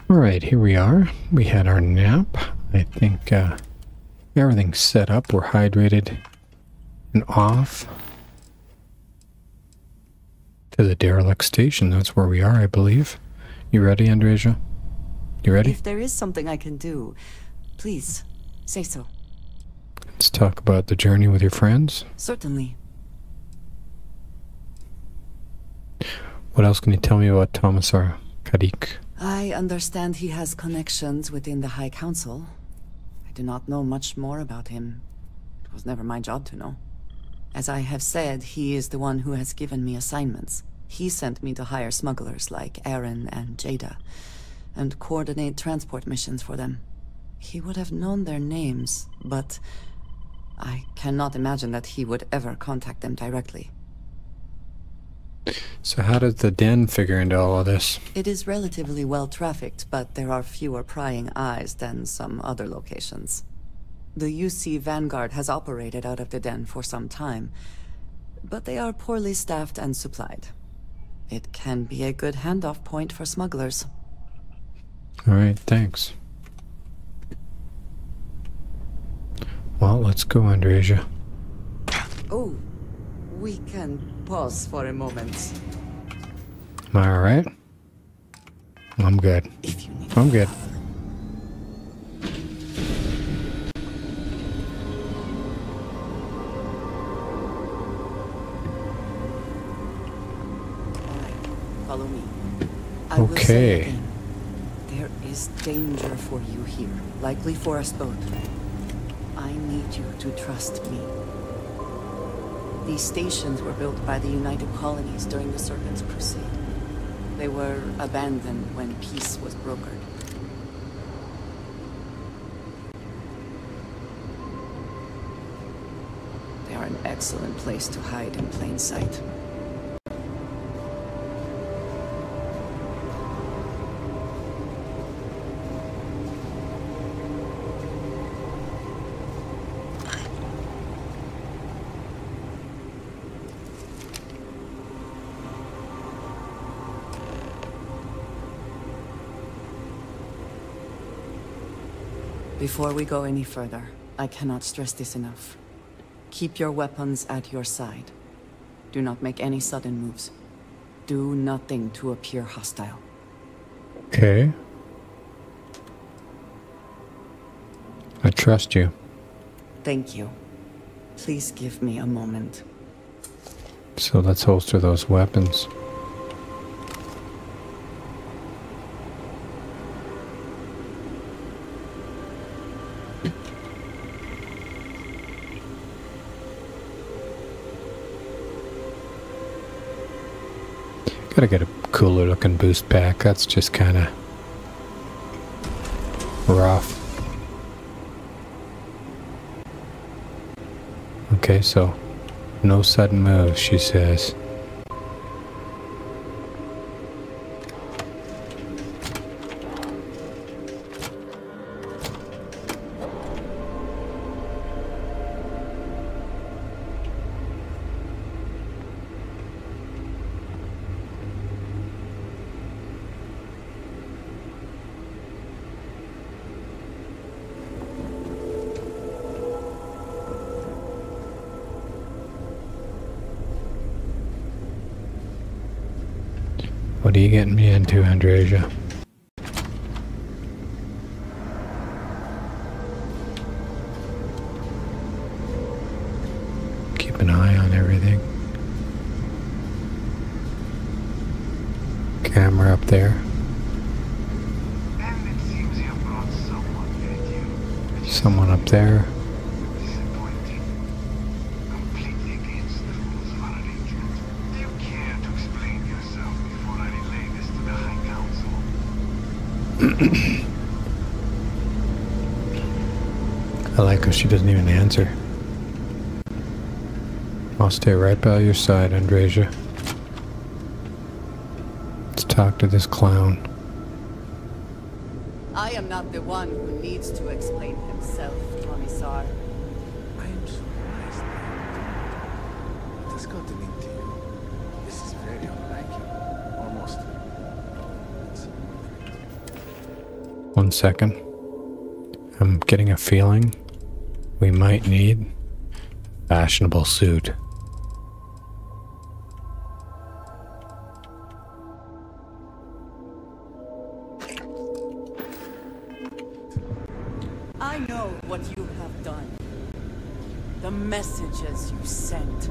Alright, here we are. We had our nap. I think everything's set up. We're hydrated and off to the derelict station. That's where we are, I believe. You ready, Andreja? You ready? If there is something I can do, please, say so. Let's talk about the journey with your friends. Certainly. What else can you tell me about Tomisar Kadik? I understand he has connections within the High Council. I do not know much more about him. It was never my job to know. As I have said, he is the one who has given me assignments. He sent me to hire smugglers like Aaron and Jada, and coordinate transport missions for them. He would have known their names, but I cannot imagine that he would ever contact them directly. So how does the den figure into all of this? It is relatively well trafficked, but there are fewer prying eyes than some other locations. The UC Vanguard has operated out of the den for some time, but they are poorly staffed and supplied. It can be a good handoff point for smugglers. Alright, thanks. Well, let's go, Andreja. Oh, we can pause for a moment. Am I alright? I'm good. If you need I'm good. Follow me. I will say Okay. again, there is danger for you here, likely for us both. I need you to trust me. These stations were built by the United Colonies during the Serpent's Crusade. They were abandoned when peace was brokered. They are an excellent place to hide in plain sight. Before we go any further, I cannot stress this enough. Keep your weapons at your side. Do not make any sudden moves. Do nothing to appear hostile. Okay. I trust you. Thank you. Please give me a moment. So let's holster those weapons. Gotta get a cooler looking boost pack. That's just kind of rough. Okay, so no sudden moves, she says. What are you getting me into, Andreja? Keep an eye on everything. Camera up there. And it seems you brought someone with you. Someone up there. Disappointing. Completely against the rules of our arrangement. Do you care to explain yourself before I relay this to the High Council? I like how she doesn't even answer. I'll stay right by your side, Andreja. Let's talk to this clown. I am not the one who needs to explain himself, Tomisar. I am surprised. What has gotten into you? This is very unlike you. Almost. 1 second. I'm getting a feeling we might need a fashionable suit. I know what you have done. The messages you sent.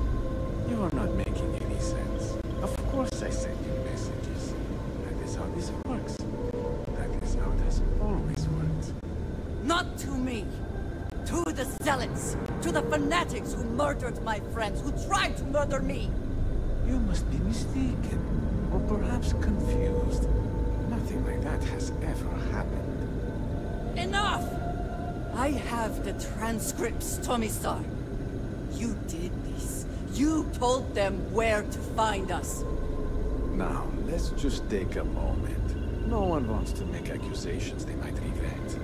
You are not making any sense. Of course I send you messages. That is how this works. That is how it has always worked. Not to me. To the zealots. To the fanatics who murdered my friends, who tried to murder me. You must be mistaken. Or perhaps confused. Nothing like that has ever happened. Enough! I have the transcripts, Tomisar. You did this. You told them where to find us. Now, let's just take a moment. No one wants to make accusations they might regret.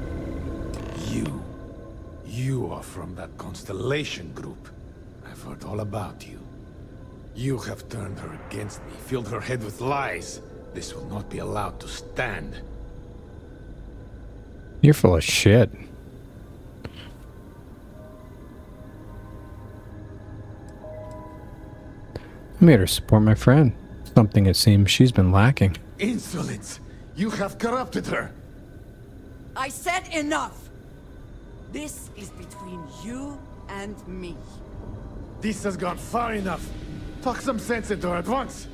You are from that Constellation group. I've heard all about you. You have turned her against me, filled her head with lies. This will not be allowed to stand. You're full of shit. I made her support my friend. Something it seems she's been lacking. Insolence! You have corrupted her! I said enough! This is between you and me. This has gone far enough. Talk some sense into her at once.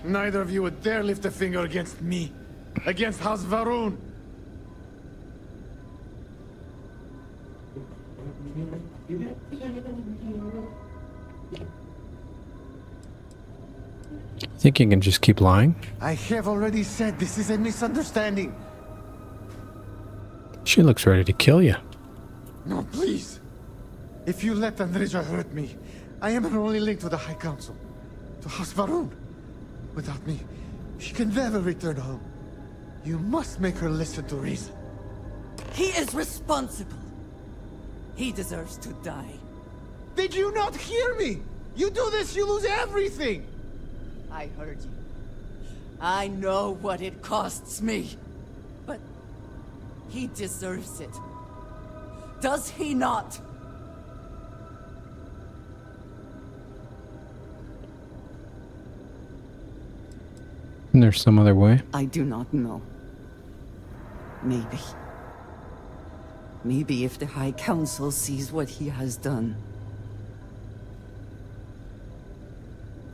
Neither of you would dare lift a finger against me. Against House Varun. Think you can just keep lying? I have already said this is a misunderstanding. She looks ready to kill you. No, please. If you let Andreja hurt me, I am her only link to the High Council. To House Varun. Without me, she can never return home. You must make her listen to reason. He is responsible. He deserves to die. Did you not hear me? You do this, you lose everything! I heard you. I know what it costs me. But he deserves it. Does he not? And there's some other way? I do not know. Maybe. Maybe if the High Council sees what he has done.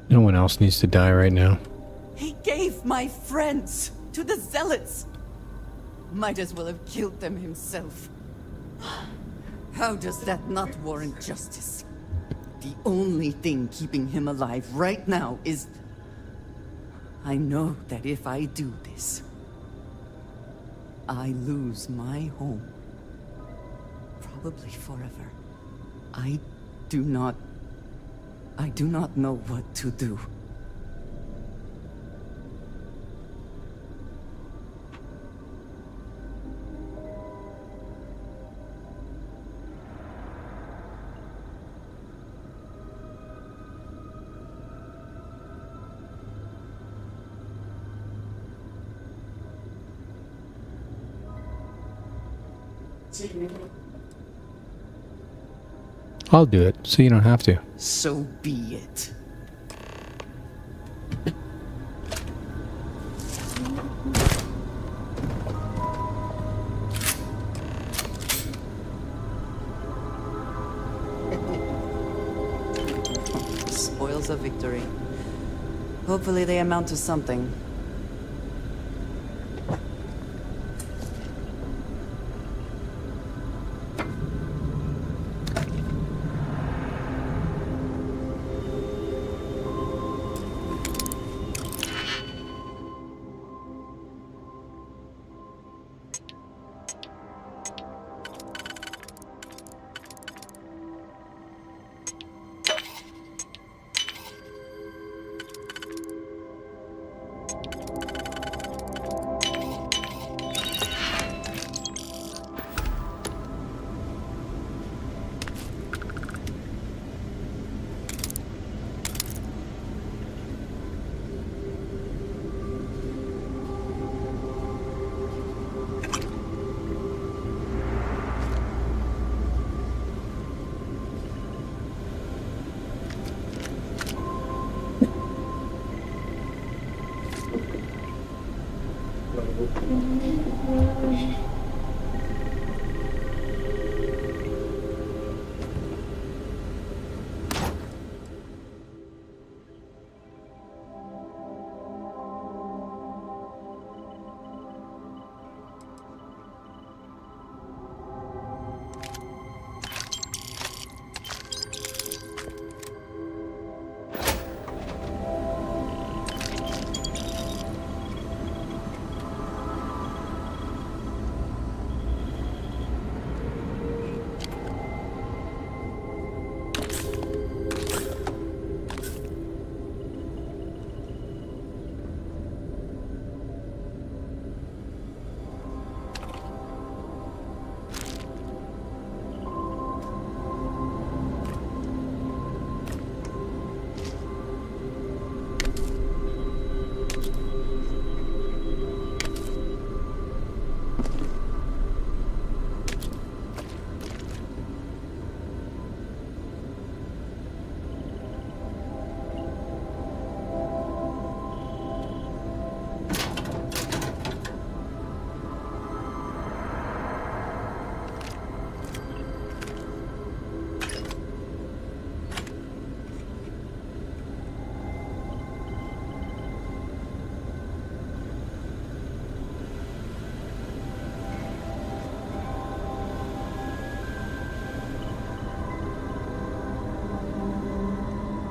No one else needs to die right now. He gave my friends to the Zealots. Might as well have killed them himself. How does that not warrant justice? The only thing keeping him alive right now is... I know that if I do this, I lose my home. Probably forever. I do not know what to do. I'll do it, so you don't have to. So be it. Spoils of victory. Hopefully they amount to something.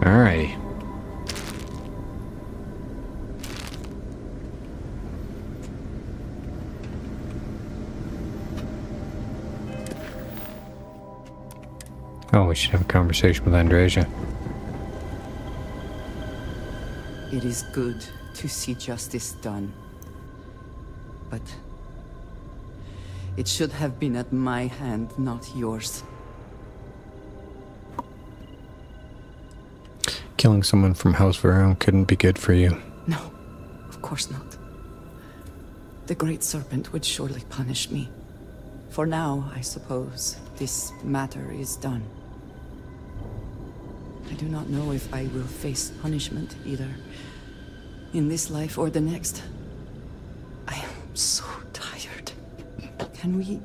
Alrighty. Oh, we should have a conversation with Andreja. It is good to see justice done. But it should have been at my hand, not yours. Killing someone from House Varone couldn't be good for you. No, of course not. The Great Serpent would surely punish me. For now, I suppose, this matter is done. I do not know if I will face punishment either, in this life or the next. I am so tired. Can we,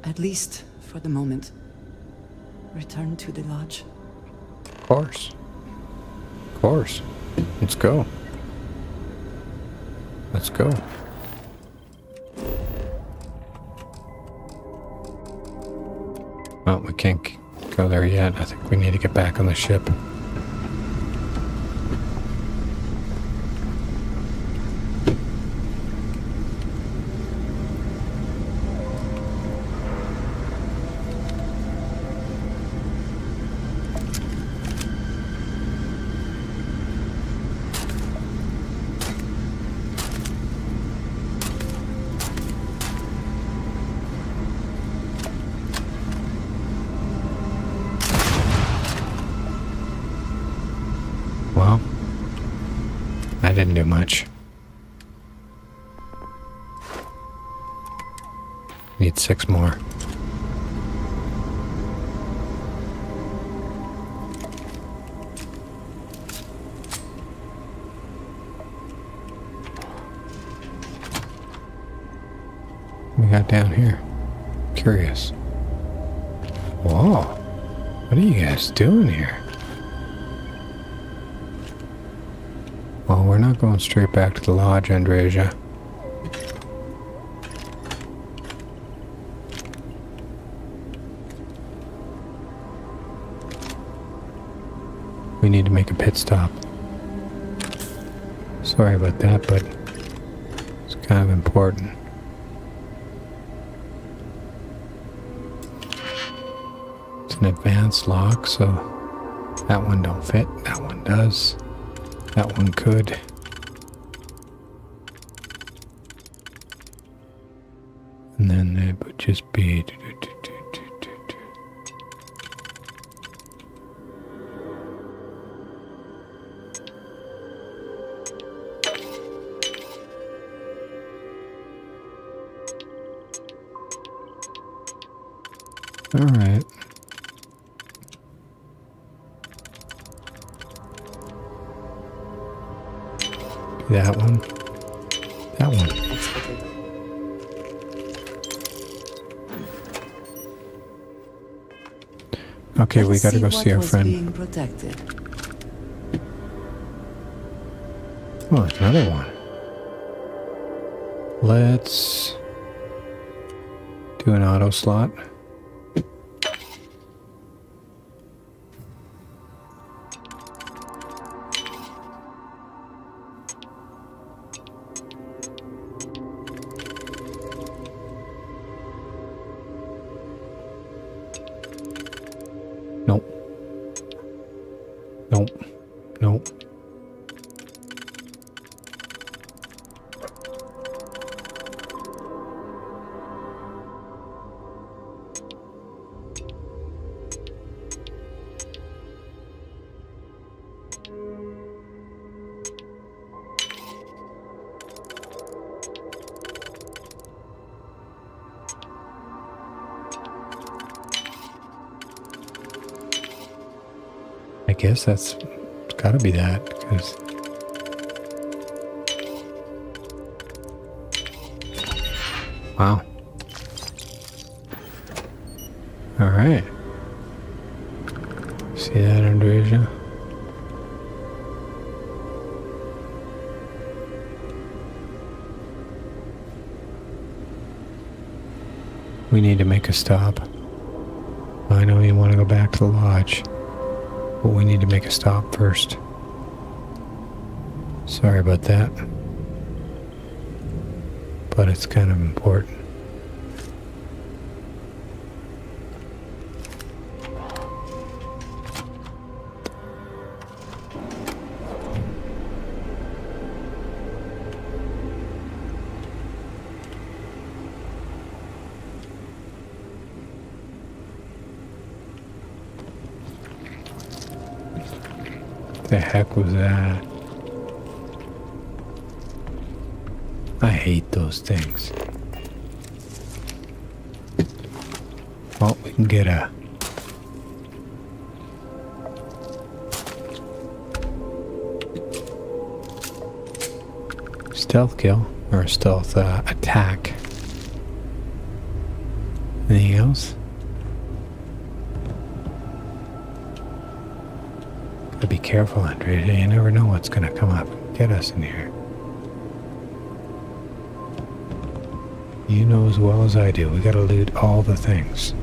at least for the moment, return to the lodge? Of course. Of course. Let's go. Let's go. Well, we can't go there yet. I think we need to get back on the ship. Well, I didn't do much. Need 6 more. We got down here. Curious. Whoa. What are you guys doing here? Well, we're not going straight back to the lodge, Andreja. We need to make a pit stop. Sorry about that, but it's kind of important. It's an advanced lock, so that one don't fit, that one does. That one could. And then it would just be... All right. That one. That one. Executed. Okay, we Let's gotta go what see our was friend. being protected. Oh, another one. Let's do an auto slot. Nope. Nope. Nope. I guess that's gotta be that, because wow. All right. See that, Andresia? We need to make a stop. I know you want to go back to the lodge, but we need to make a stop first. Sorry about that. But it's kind of important. The heck was that? I hate those things. Well, we can get a stealth kill or a stealth attack. Anything else? Gotta be careful, Andrea. You never know what's gonna come up and get us in here. You know as well as I do, we gotta loot all the things.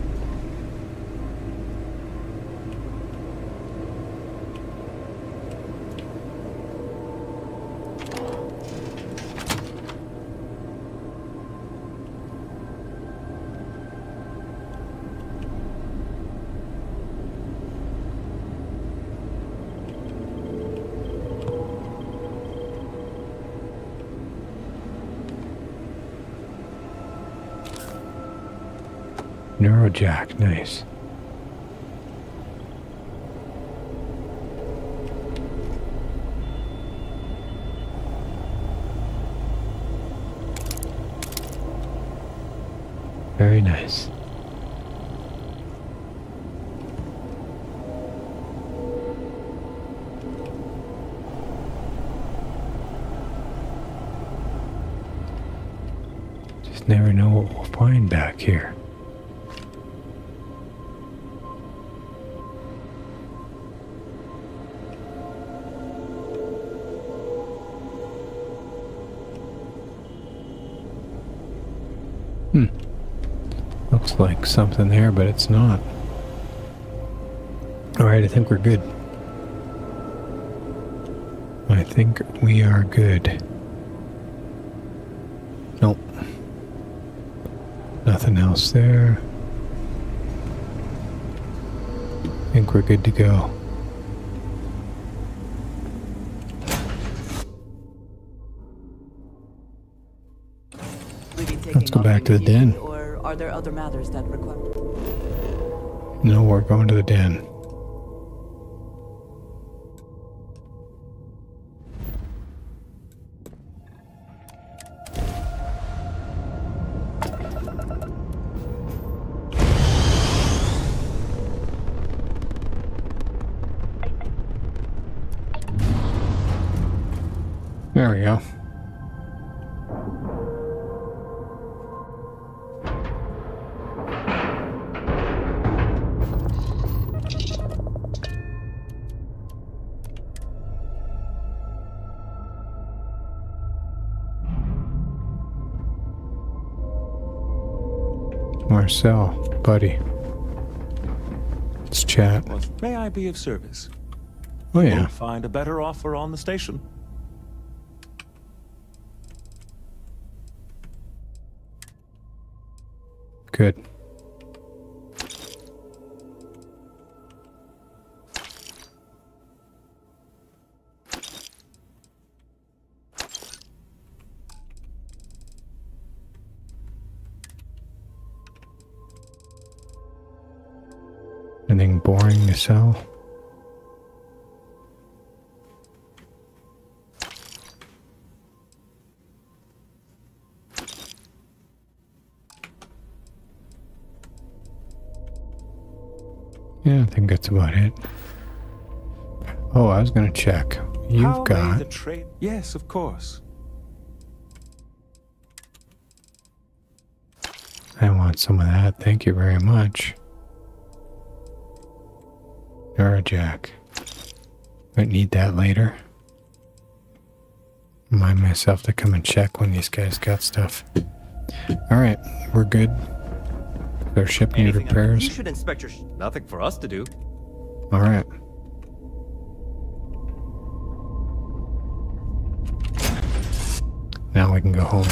Neurojack, nice. Very nice. Just never know what we'll find back here. Looks like something there, but it's not. Alright, I think we're good. I think we are good. Nope. Nothing else there. I think we're good to go. Let's go back to the den. Or are there other matters that require? No, we're going to the den. There we go. Marcel, buddy. Let's chat. What may I be of service? Oh yeah. Won't find a better offer on the station. Good. Anything boring to sell? Yeah, I think that's about it. Oh, I was gonna check. You've How may got... the trade? Yes, of course. I want some of that. Thank you very much. Jack. Might need that later. Remind myself to come and check when these guys got stuff. Alright, we're good. Their ship need repairs. You should inspect your nothing for us to do. Alright. Now we can go home.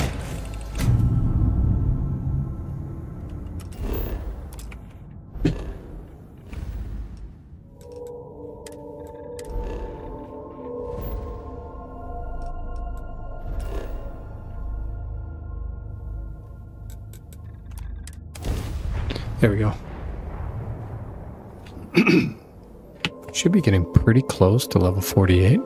There we go. Should be getting pretty close to level 48.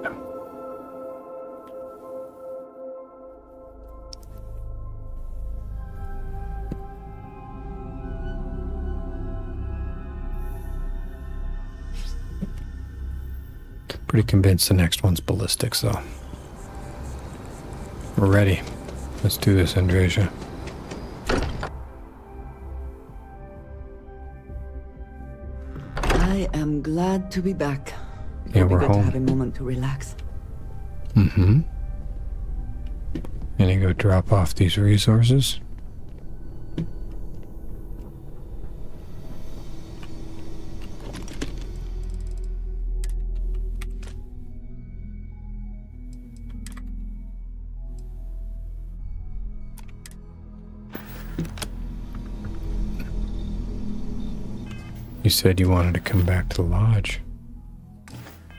Pretty convinced the next one's ballistics, though. We're ready. Let's do this, Andresia. I am glad to be back. Yeah, It'll be we're good to home. have a moment to relax. Mm-hmm. And you go drop off these resources. You said you wanted to come back to the lodge.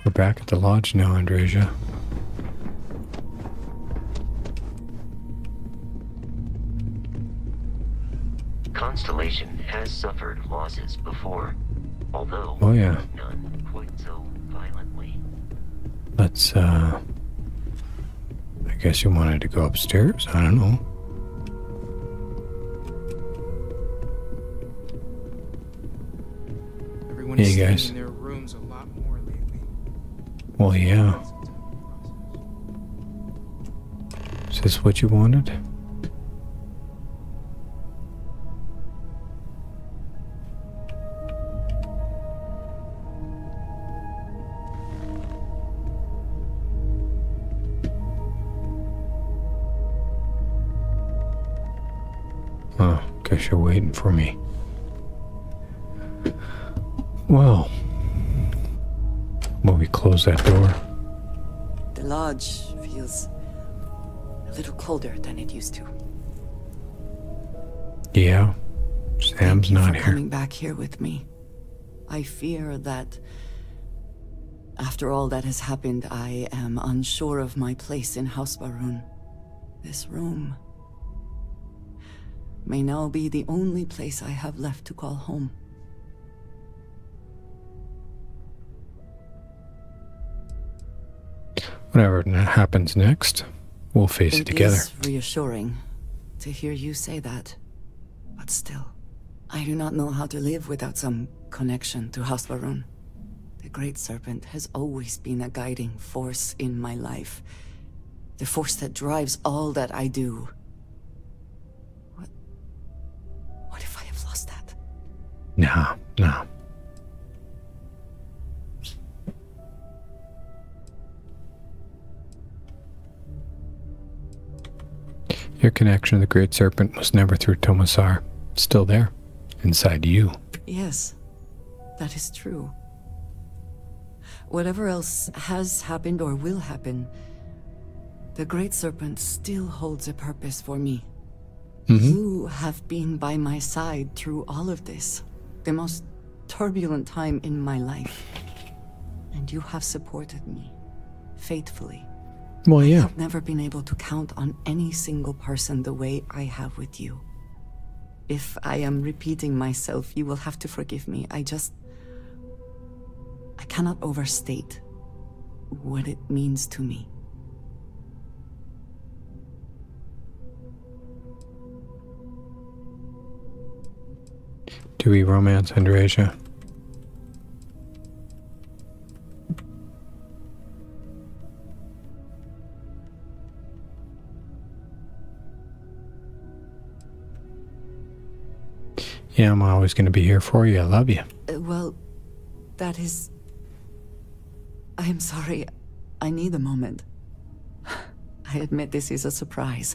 We're back at the lodge now, Andresia. Constellation has suffered losses before, although Oh yeah. none quite so violently. Let's, I guess you wanted to go upstairs? I don't know. Everyone Hey, is staying guys. in their rooms a lot more lately. Well, yeah. Is this what you wanted? Oh, guess you're waiting for me. Well, will we close that door? The lodge feels a little colder than it used to. Yeah, Thank Sam's you not for here. coming back here with me. I fear that after all that has happened, I am unsure of my place in House Baroon. This room may now be the only place I have left to call home. Whatever happens next, we'll face it together. It is reassuring to hear you say that, but still, I do not know how to live without some connection to House Baroon. The Great Serpent has always been a guiding force in my life, the force that drives all that I do. What if I have lost that? Nah. Your connection to the Great Serpent was never through Tomisar. It's still there. inside you. Yes, that is true. Whatever else has happened or will happen, the Great Serpent still holds a purpose for me. You have been by my side through all of this, the most turbulent time in my life. And you have supported me, faithfully. Well, yeah. I've never been able to count on any single person the way I have with you. If I am repeating myself, you will have to forgive me. I cannot overstate what it means to me. Do we romance Andresia? Yeah, I'm always going to be here for you. I love you. Well, that is... I am sorry. I need a moment. I admit this is a surprise.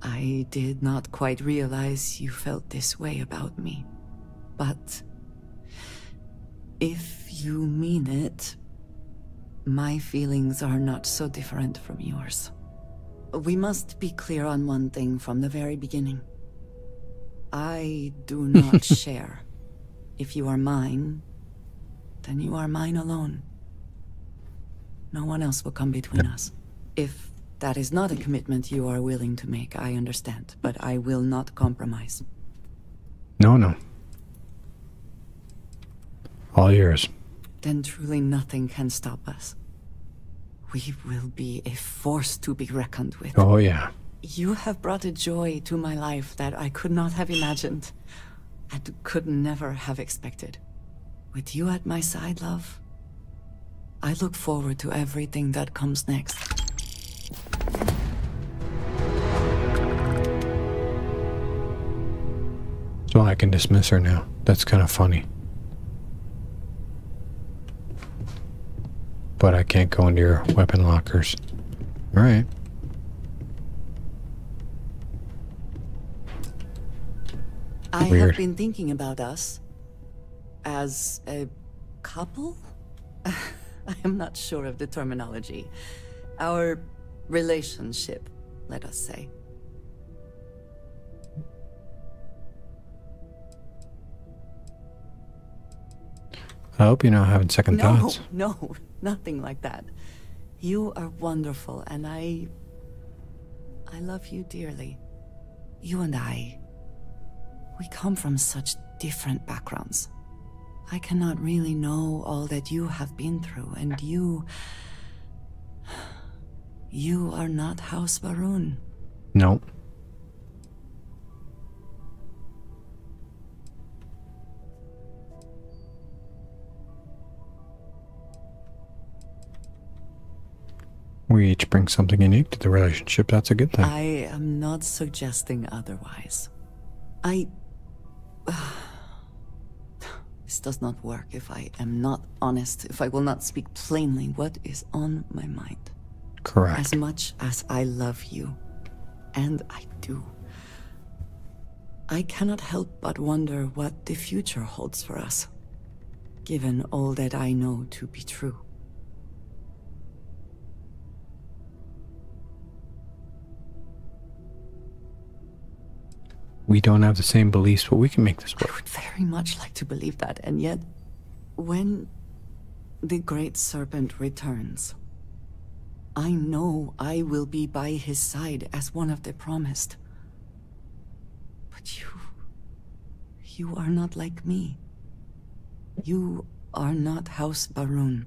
I did not quite realize you felt this way about me. But... if you mean it, my feelings are not so different from yours. We must be clear on one thing from the very beginning. I do not share. If you are mine, then you are mine alone. No one else will come between us. If that is not a commitment you are willing to make, I understand, but I will not compromise. No. All yours. Then truly nothing can stop us. We will be a force to be reckoned with. Oh, yeah. You have brought a joy to my life that I could not have imagined, and could never have expected. With you at my side, love, I look forward to everything that comes next. So I can dismiss her now. That's kind of funny. But I can't go into your weapon lockers. All right. I Weird. have been thinking about us as a couple? I am not sure of the terminology. Our relationship, let us say. I hope you're not having second thoughts. No, nothing like that. You are wonderful, and I love you dearly. You and I, we come from such different backgrounds. I cannot really know all that you have been through, and you are not House Baroon. No. We each bring something unique to the relationship. That's a good thing. I am not suggesting otherwise. This does not work if I am not honest, if I will not speak plainly what is on my mind. Correct. As much as I love you, and I do, I cannot help but wonder what the future holds for us, given all that I know to be true. We don't have the same beliefs, but we can make this I work. would very much like to believe that, and yet, when the Great Serpent returns, I know I will be by his side as one of the promised. But you are not like me. You are not House Baroon.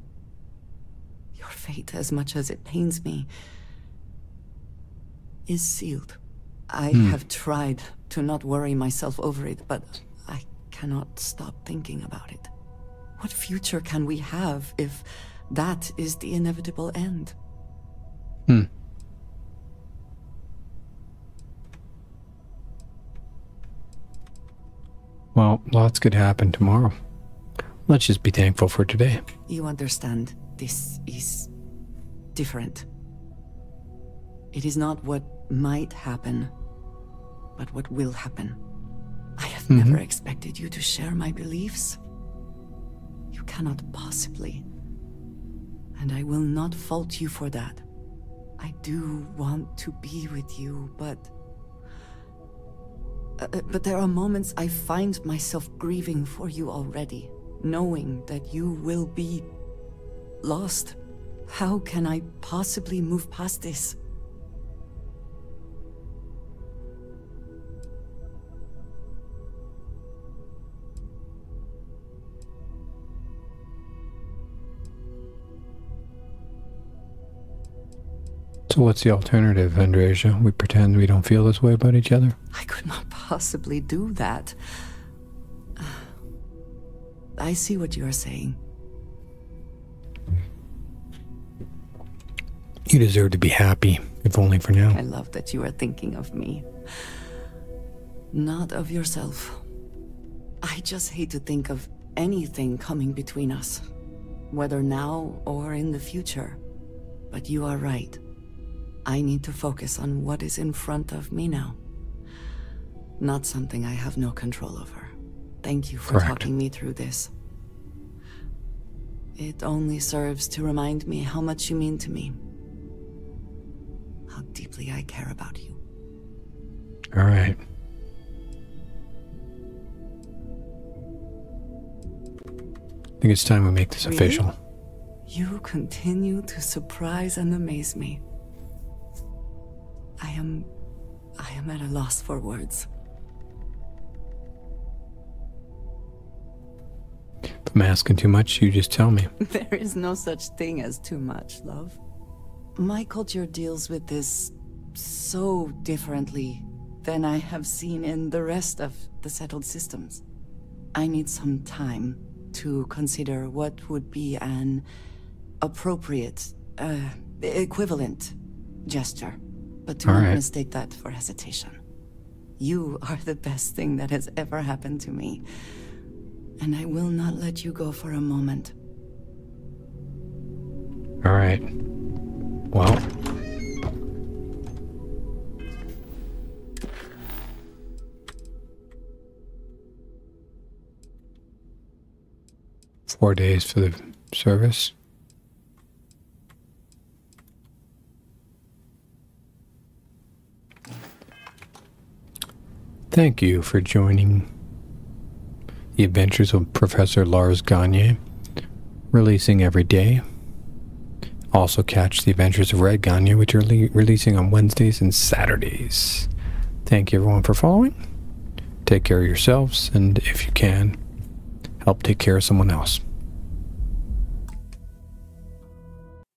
Your fate, as much as it pains me, is sealed. I have tried to not worry myself over it, but I cannot stop thinking about it. What future can we have if that is the inevitable end? Well, lots could happen tomorrow. Let's just be thankful for today. You understand, this is different. It is not what might happen, but what will happen. I have never expected you to share my beliefs. You cannot possibly. And I will not fault you for that. I do want to be with you, but there are moments I find myself grieving for you already, knowing that you will be lost. How can I possibly move past this? So what's the alternative, Andreja? We pretend we don't feel this way about each other? I could not possibly do that. I see what you are saying. You deserve to be happy, if only for now. I love that you are thinking of me, not of yourself. I just hate to think of anything coming between us, whether now or in the future. But you are right. I need to focus on what is in front of me now. Not something I have no control over. Thank you for talking me through this. It only serves to remind me how much you mean to me. How deeply I care about you. All right. I think it's time we make this official. You continue to surprise and amaze me. I am at a loss for words. If I'm asking too much, you just tell me. There is no such thing as too much, love. My culture deals with this so differently than I have seen in the rest of the settled systems. I need some time to consider what would be an appropriate, equivalent gesture. But do not mistake that for hesitation. You are the best thing that has ever happened to me. And I will not let you go for a moment. All right. Well. Four days for the service. Thank you for joining the adventures of Professor Lars Gagner, releasing every day. Also catch the adventures of Red Gagner, which are releasing on Wednesdays and Saturdays. Thank you everyone for following. Take care of yourselves, and if you can, help take care of someone else.